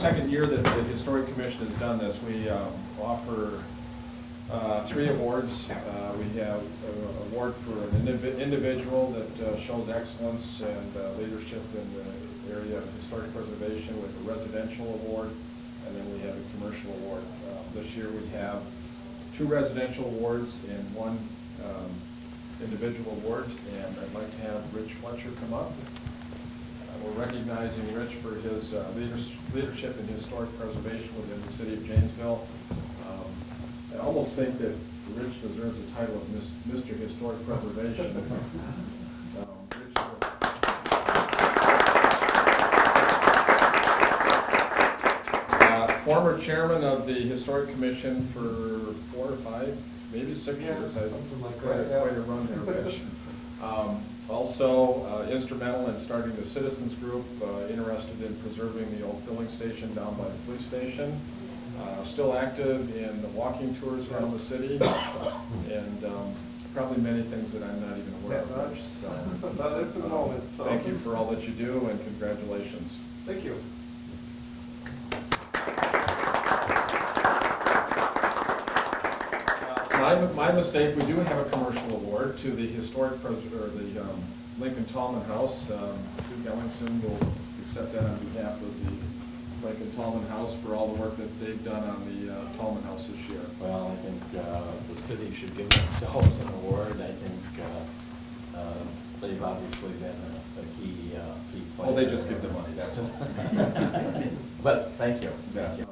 second year that the Historic Commission has done this. We offer 3 awards. We have an award for an individual that shows excellence and leadership in the area of historic preservation with a residential award, and then we have a commercial award. This year we have 2 residential awards and 1 individual award, and I'd like to have Rich Fletcher come up. We're recognizing Rich for his leadership in historic preservation within the city of Janesville. I almost think that Rich deserves the title of Mr. Historic Preservation. Former chairman of the Historic Commission for 4 or 5, maybe 6 years. Something like quite a run there, Rich. Also instrumental in starting the citizens group interested in preserving the old filling station down by the police station. Still active in the walking tours around the city, and probably many things that I'm not even aware of. Rich. So, not at the moment. So. Thank you for all that you do, and congratulations. Thank you. My mistake. We do have a commercial award to the historic the Lincoln Tallman House. Duke Ellingson will accept that on behalf of the Lincoln Tallman House for all the work that they've done on the Tallman House this year. Well, I think the city should give themselves an award. I think they've obviously been a key player. Well, they just give the money. That's all. But thank you. Yeah. Thank you.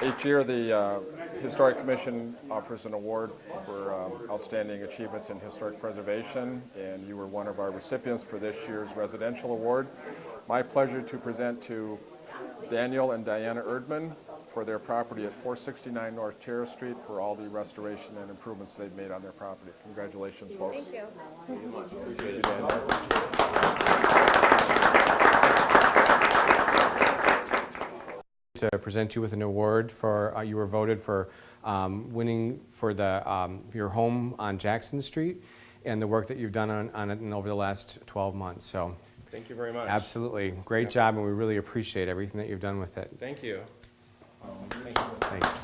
Each year, the Historic Commission offers an award for outstanding achievements in historic preservation, and you were one of our recipients for this year's residential award. My pleasure to present to Daniel and Diana Erdman for their property at 469 North Terrace Street for all the restoration and improvements they've made on their property. Congratulations, folks. Thank you. Thank you much. Appreciate it, Daniel. To present you with an award for you were voted for winning for the your home on Jackson Street and the work that you've done on it over the last 12 months. So thank you very much. Absolutely, great job, and we really appreciate everything that you've done with it. Thank you. Thanks.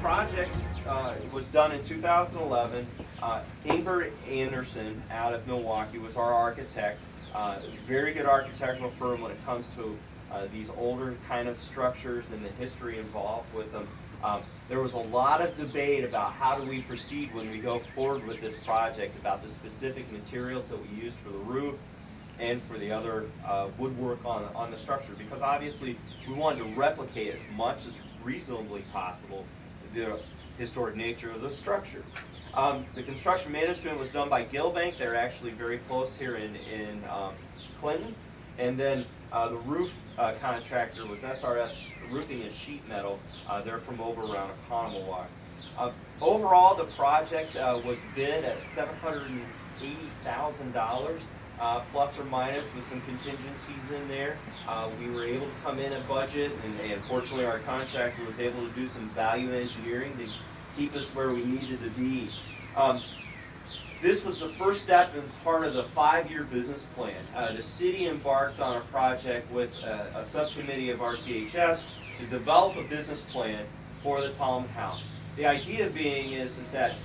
Project was done in 2011. Ingber Anderson out of Milwaukee was our architect. Very good architectural firm when it comes to these older kind of structures and the history involved with them. There was a lot of debate about how do we proceed when we go forward with this project, about the specific materials that we used for the roof and for the other woodwork on the structure, because obviously we wanted to replicate as much as reasonably possible the historic nature of the structure. The construction management was done by Gilbank. They're actually very close here in Clinton. And then the roof contractor was SRS Roofing and Sheet Metal. They're from over around Economawalk. Overall, the project was bid at $780,000, plus or minus with some contingencies in there. We were able to come in at budget, and fortunately our contractor was able to do some value engineering to keep us where we needed to be. This was the first step in part of the 5-year business plan. The city embarked on a project with a subcommittee of RCHS to develop a business plan for the Talmadge House. The idea being is that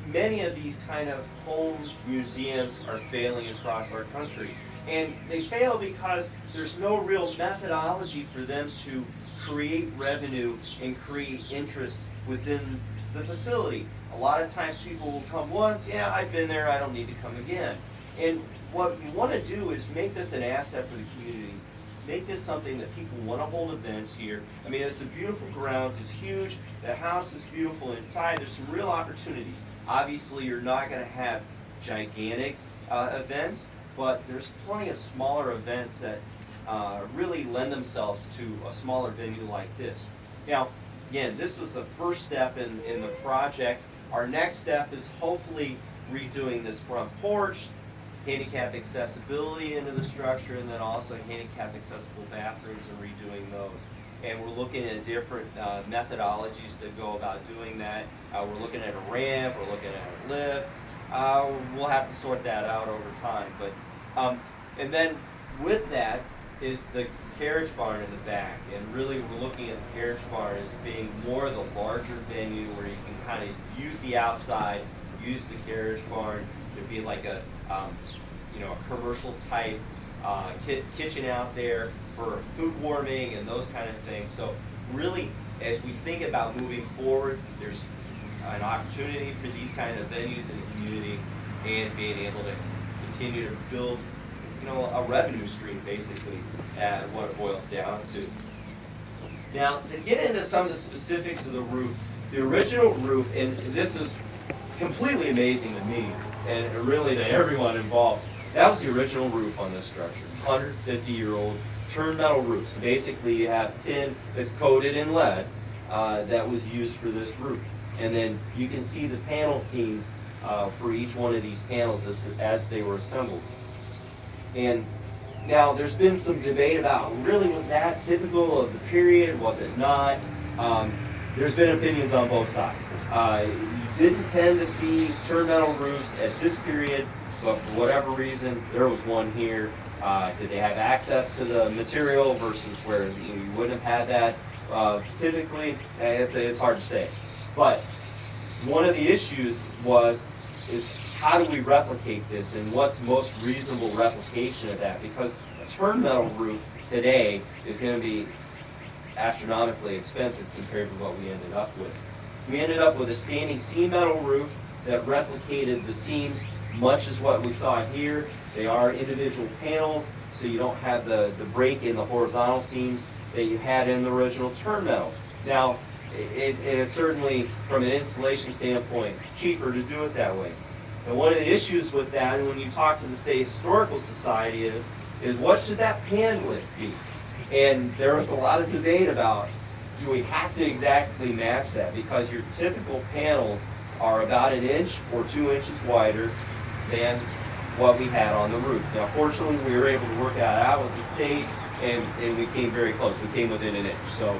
many of these kind of home museums are failing across our country. And they fail because there's no real methodology for them to create revenue and create interest within the facility. A lot of times people will come once, yeah, I've been there, I don't need to come again. And what you want to do is make this an asset for the community. Make this something that people want to hold events here. I mean, it's a beautiful grounds, it's huge, the house is beautiful inside, there's some real opportunities. Obviously, you're not going to have gigantic events, but there's plenty of smaller events that really lend themselves to a smaller venue like this. Now, again, this was the first step in the project. Our next step is hopefully redoing this front porch, handicap accessibility into the structure, and then also handicap accessible bathrooms and redoing those. And we're looking at different methodologies to go about doing that. We're looking at a ramp, we're looking at a lift. We'll have to sort that out over time. But and then with that is the carriage barn in the back. And really we're looking at the carriage barn as being more the larger venue where you can kind of use the outside, use the carriage barn to be like a a commercial type kitchen out there for food warming and those kind of things. So really, as we think about moving forward, there's an opportunity for these kind of venues in the community and being able to continue to build, a revenue stream basically at what it boils down to. Now, to get into some of the specifics of the roof, the original roof, and this is completely amazing to me and really to everyone involved, that was the original roof on this structure, 150-year-old turned metal roof. So basically you have tin that's coated in lead that was used for this roof. And then you can see the panel seams for each one of these panels as they were assembled. And now there's been some debate about, really, was that typical of the period? Was it not? There's been opinions on both sides. You didn't tend to see turned metal roofs at this period, but for whatever reason, there was one here. Did they have access to the material versus where you wouldn't have had that? Typically, it's hard to say. But one of the issues is how do we replicate this, and what's most reasonable replication of that? Because a turned metal roof today is going to be astronomically expensive compared to what we ended up with. We ended up with a standing seam metal roof that replicated the seams much as what we saw here. They are individual panels, so you don't have the break in the horizontal seams that you had in the original turned metal. Now, it's certainly, from an installation standpoint, cheaper to do it that way. And one of the issues with that, and when you talk to the State Historical Society, is what should that pan width be? And there was a lot of debate about, do we have to exactly match that? Because your typical panels are about 1 inch or 2 inches wider than what we had on the roof. Now, fortunately, we were able to work that out with the state, and we came very close. We came within 1 inch. So,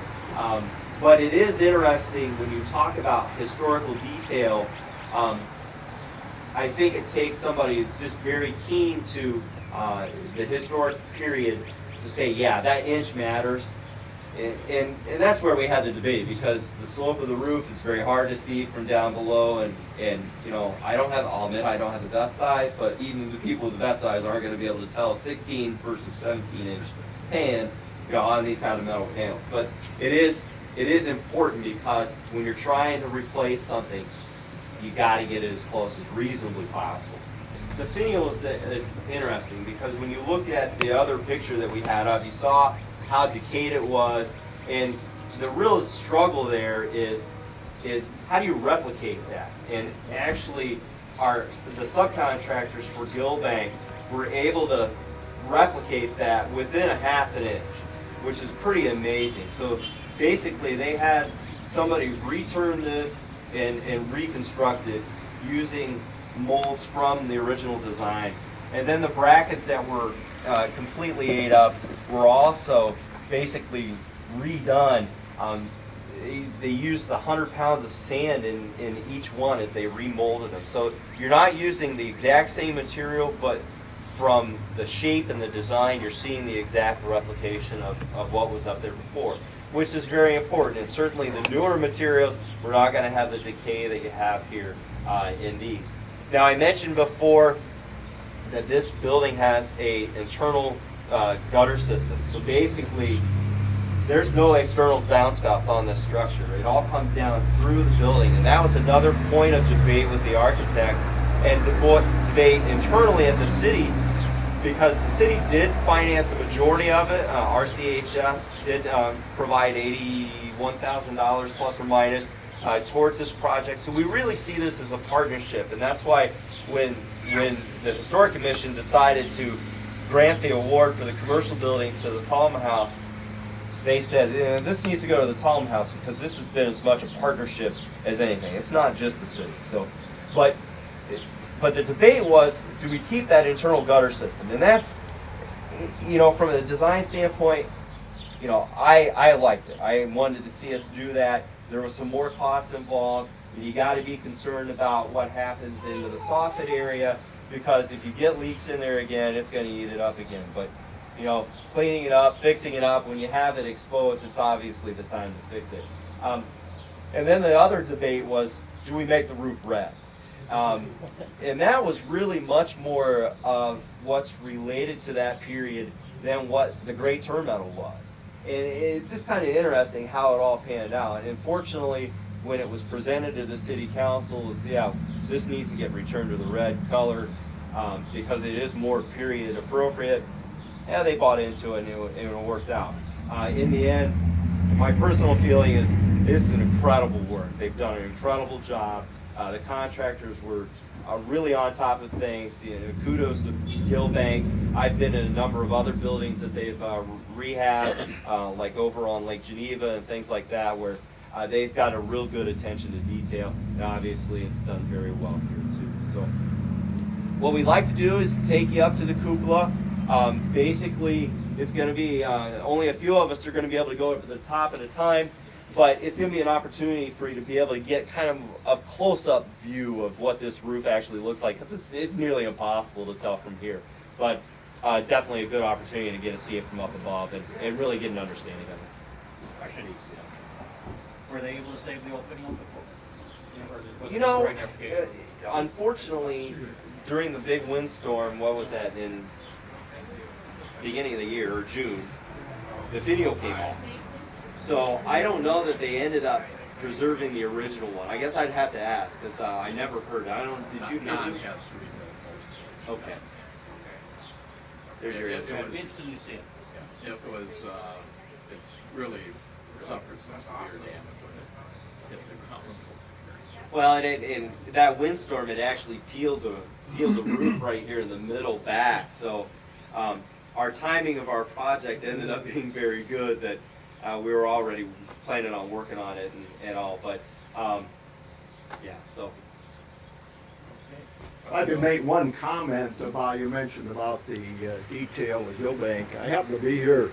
but it is interesting when you talk about historical detail. I think it takes somebody just very keen to the historic period to say, yeah, that inch matters. And that's where we had the debate, because the slope of the roof is very hard to see from down below, and I'll admit I don't have the best eyes, but even the people with the best eyes aren't going to be able to tell 16 versus 17 inch pan on these kind of metal panels. But it is important, because when you're trying to replace something, you got to get it as close as reasonably possible. The finial is interesting, because when you look at the other picture that we had up, you saw how decayed it was, and the real struggle there is how do you replicate that? And actually, the subcontractors for Gilbank were able to replicate that within 1/2 inch, which is pretty amazing. So basically, they had somebody return this and reconstructed using molds from the original design. And then the brackets that were completely ate up were also basically redone. They used 100 pounds of sand in each one as they remolded them. So you're not using the exact same material, but from the shape and the design, you're seeing the exact replication of what was up there before, which is very important. And certainly the newer materials, we're not going to have the decay that you have here in these. Now, I mentioned before that this building has a internal gutter system. So basically, there's no external downspouts on this structure. It all comes down through the building, and that was another point of debate with the architects and debate internally at the city, because the city did finance a majority of it. RCHS did provide $81,000 plus or minus towards this project. So we really see this as a partnership, and that's why when the Historic Commission decided to grant the award for the commercial building to the Tallman House, they said, this needs to go to the Tallman House because this has been as much a partnership as anything. It's not just the city. So, but the debate was, do we keep that internal gutter system? And that's, from a design standpoint, I liked it. I wanted to see us do that. There was some more cost involved. You got to be concerned about what happens into the soffit area, because if you get leaks in there again, it's going to eat it up again. But cleaning it up, fixing it up, when you have it exposed, it's obviously the time to fix it. And then the other debate was, do we make the roof red? And that was really much more of what's related to that period than what the gray turnmetal was. And it's just kind of interesting how it all panned out. And unfortunately, when it was presented to the city council, was, this needs to get returned to the red color because it is more period appropriate. Yeah, they bought into it and it worked out. In the end, my personal feeling is this is an incredible work. They've done an incredible job. The contractors were really on top of things. Kudos to Gilbank. I've been in a number of other buildings that they've rehabbed, like over on Lake Geneva and things like that, where they've got a real good attention to detail. And obviously, it's done very well here too. So, what we'd like to do is take you up to the cupola. Basically, it's going to be only a few of us are going to be able to go up to the top at a time. But it's going to be an opportunity for you to be able to get kind of a close-up view of what this roof actually looks like, because it's nearly impossible to tell from here. But definitely a good opportunity to get to see it from up above and really get an understanding of it. I should even see it. Were they able to save the opening of it? Or was it You know, during application? unfortunately, during the big windstorm, what was that, in beginning of the year, or June, the video came off. So I don't know that they ended up preserving the original one. I guess I'd have to ask, because I never heard it. Did you know? Don has rebuilt most of it. Okay. There's your answer. I'd be interested to see it. Yeah, it was, it really suffered some severe damage when it hit the column. Well, and that windstorm, it actually peeled the roof right here in the middle back. So our timing of our project ended up being very good, that we were already planning on working on it and all. But yeah, so. If I could make one comment about, you mentioned about the detail of Gilbank. I happened to be here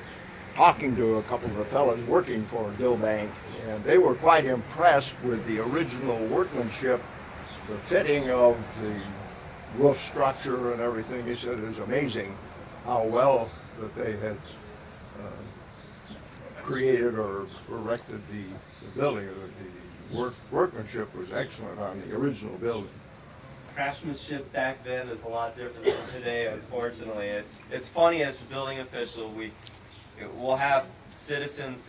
talking to a couple of the fellows working for Gilbank, and they were quite impressed with the original workmanship, the fitting of the roof structure and everything. He said it was amazing how well that they had created or erected the building. The workmanship was excellent on the original building. Craftsmanship back then is a lot different than today, unfortunately. It's funny, as a building official, we'll have citizens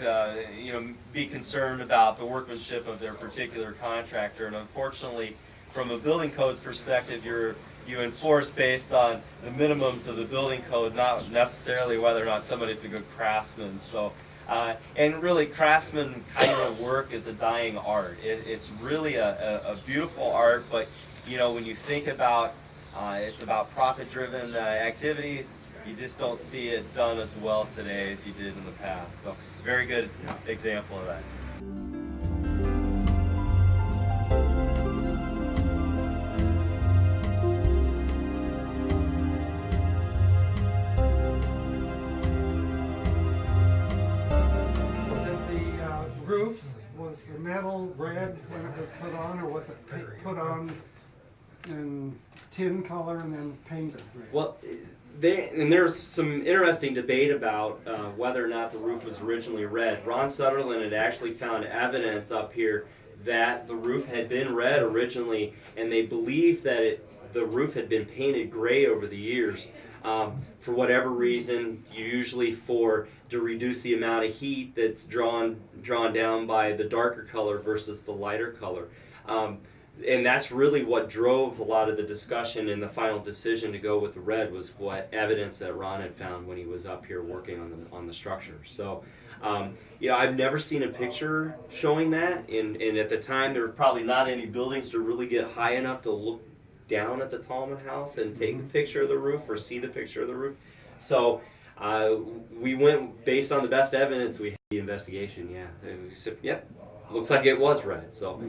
be concerned about the workmanship of their particular contractor, and unfortunately, from a building code perspective, you enforce based on the minimums of the building code, not necessarily whether or not somebody's a good craftsman. So, and really, craftsman kind of work is a dying art. It's really a beautiful art, but when you think about it's about profit-driven activities, you just don't see it done as well today as you did in the past. So, very good example of that. Was the metal red when it was put on, or was it put on in tin color and then painted red? Well, there's some interesting debate about whether or not the roof was originally red. Ron Sutherland had actually found evidence up here that the roof had been red originally, and they believe that the roof had been painted gray over the years. For whatever reason, usually to reduce the amount of heat that's drawn down by the darker color versus the lighter color. And that's really what drove a lot of the discussion and the final decision to go with the red, was what evidence that Ron had found when he was up here working on the structure. So, I've never seen a picture showing that, and at the time there were probably not any buildings to really get high enough to look down at the Tallman House and take a picture of the roof or see the picture of the roof. So we went based on the best evidence we had. The investigation, yep. Looks like it was red. So,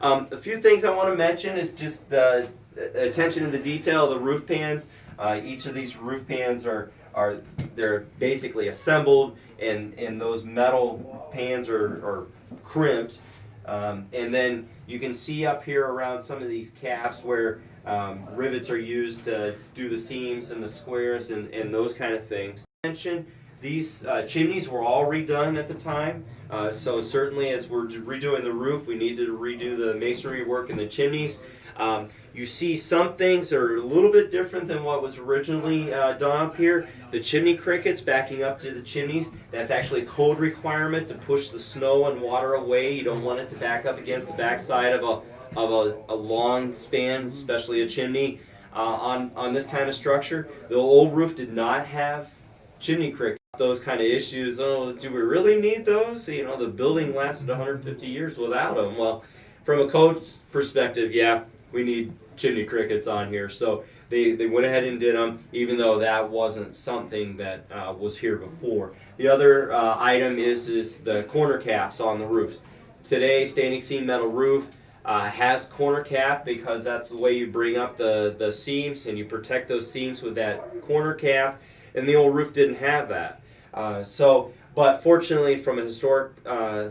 a few things I want to mention is just the attention to the detail of the roof pans. Each of these roof pans they're basically assembled, and those metal pans are crimped. And then you can see up here around some of these caps where rivets are used to do the seams and the squares and those kind of things. These chimneys were all redone at the time, so certainly as we're redoing the roof, we needed to redo the masonry work in the chimneys. You see some things are a little bit different than what was originally done up here. The chimney crickets backing up to the chimneys, that's actually a code requirement to push the snow and water away. You don't want it to back up against the backside of a long span, especially a chimney on this kind of structure. The old roof did not have chimney crickets. Those kind of issues, do we really need those? The building lasted 150 years without them. Well, from a code perspective, yeah, we need chimney crickets on here. So they went ahead and did them, even though that wasn't something that was here before. The other item is the corner caps on the roofs. Today, standing seam metal roof has corner cap because that's the way you bring up the seams, and you protect those seams with that corner cap. And the old roof didn't have that. But fortunately, from a historic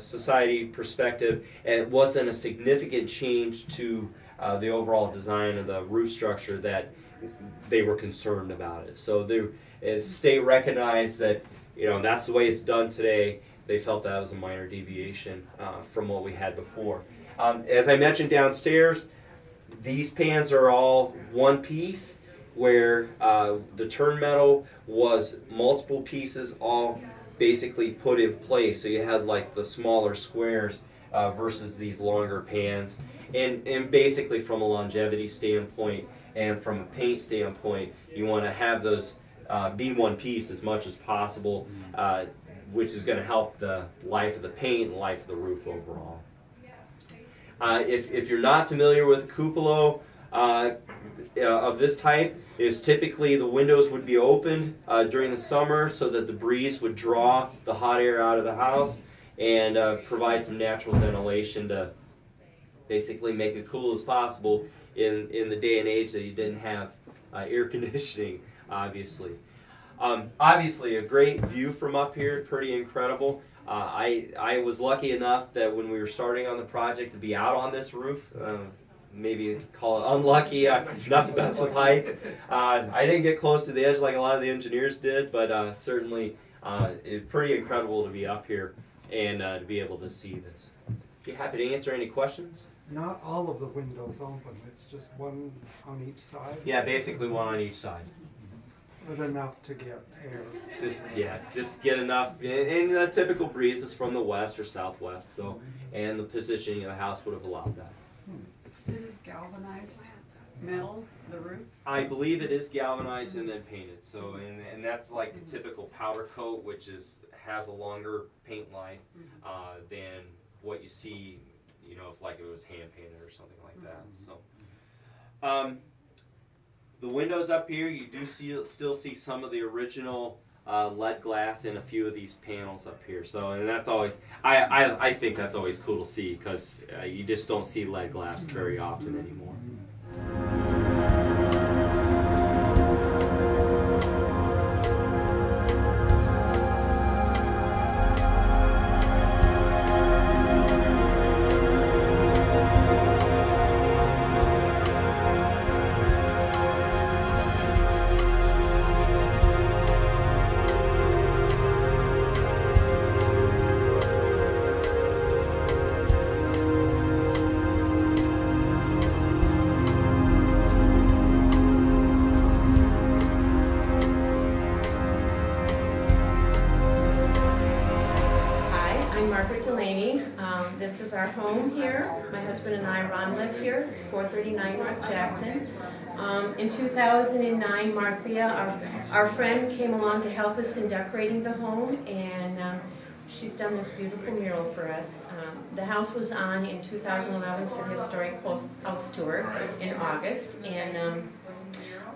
society perspective, it wasn't a significant change to the overall design of the roof structure that they were concerned about it. So the state recognized that that's the way it's done today. They felt that was a minor deviation from what we had before. As I mentioned downstairs, these pans are all one piece, where the turn metal was multiple pieces all basically put in place. So you had like the smaller squares versus these longer pans. And basically from a longevity standpoint and from a paint standpoint, you want to have those be one piece as much as possible, which is going to help the life of the paint and life of the roof overall. If you're not familiar with a cupola of this type, is typically the windows would be opened during the summer so that the breeze would draw the hot air out of the house and provide some natural ventilation to basically make it cool as possible in the day and age that you didn't have air conditioning, obviously. Obviously a great view from up here, pretty incredible. I was lucky enough that when we were starting on the project to be out on this roof. Maybe call it unlucky, not the best with heights. I didn't get close to the edge like a lot of the engineers did, but certainly it's pretty incredible to be up here and to be able to see this. Be happy to answer any questions. Not all of the windows open, it's just one on each side? Yeah, basically one on each side. With enough to get air? Just get enough, and the typical breeze is from the west or southwest, so, and the positioning of the house would have allowed that. Is this galvanized metal, the roof? I believe it is galvanized and then painted. So, and that's like a typical powder coat, which has a longer paint life than what you see, if like it was hand painted or something like that. So, the windows up here, you do still see some of the original lead glass in a few of these panels up here. So, and that's always, I think that's always cool to see because you just don't see lead glass very often anymore. I'm Margaret Delaney. This is our home here. My husband and I, Ron, live here. It's 439 North Jackson. In 2009, Marthea, our friend, came along to help us in decorating the home, and she's done this beautiful mural for us. The house was on in 2011 for the Historic House Tour in August, and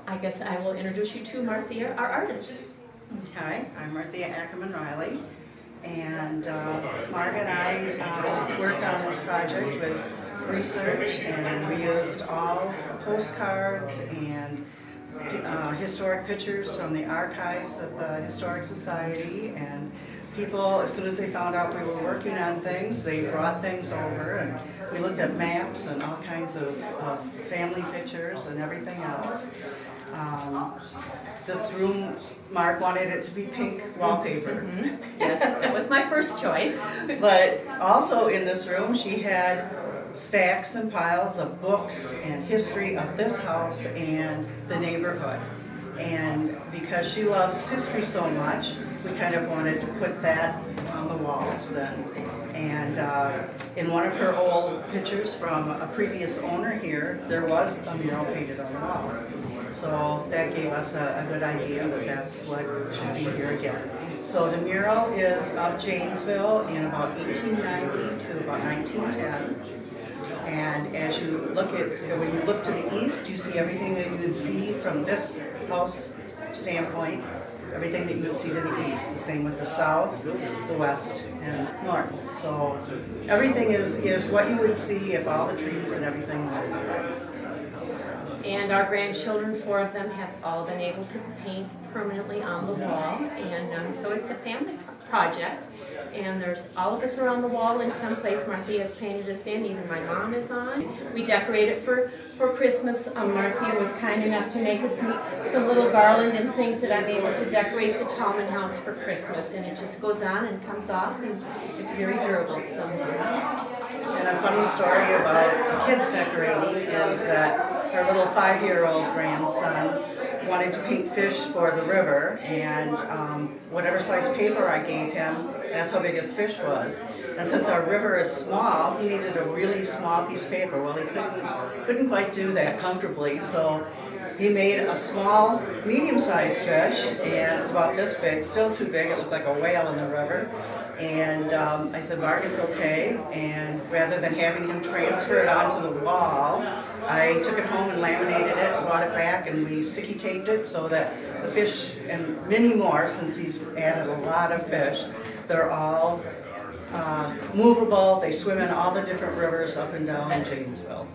I guess I will introduce you to Marthea, our artist. Hi, I'm Marthea Ackerman Riley, and Marg and I worked on this project with research, and we used all postcards and historic pictures from the archives of the Historic Society, and people, as soon as they found out we were working on things, they brought things over, and we looked at maps and all kinds of family pictures and everything else. This room, Mark wanted it to be pink wallpaper. Yes, that was my first choice. But also in this room, she had stacks and piles of books and history of this house and the neighborhood. And because she loves history so much, we kind of wanted to put that on the walls then. And in one of her old pictures from a previous owner here, there was a mural painted on the wall. So that gave us a good idea that that's what should be here again. So the mural is of Janesville in about 1890 to about 1910. And as you look at, when you look to the east, you see everything that you would see from this house standpoint, everything that you would see to the east. The same with the south, the west, and north. So everything is what you would see if all the trees and everything were there. And our grandchildren, 4 of them, have all been able to paint permanently on the wall. And so it's a family project. And there's all of us are on the wall in some place. Marthea's painted us in, even my mom is on. We decorate it for Christmas. Marthea was kind enough to make us some little garland and things that I'm able to decorate the Tallman house for Christmas. And it just goes on and comes off, and it's very durable. So. And a funny story about the kids decorating is that our little 5-year-old grandson wanted to paint fish for the river, and whatever size paper I gave him, that's how big his fish was. And since our river is small, he needed a really small piece of paper. Well, he couldn't quite do that comfortably, so he made a small, medium-sized fish, and it's about this big, still too big. It looked like a whale in the river. And I said, Mark, it's okay. And rather than having him transfer it onto the wall, I took it home and laminated it, brought it back, and we sticky taped it so that the fish, and many more, since he's added a lot of fish, they're all movable. They swim in all the different rivers up and down Janesville.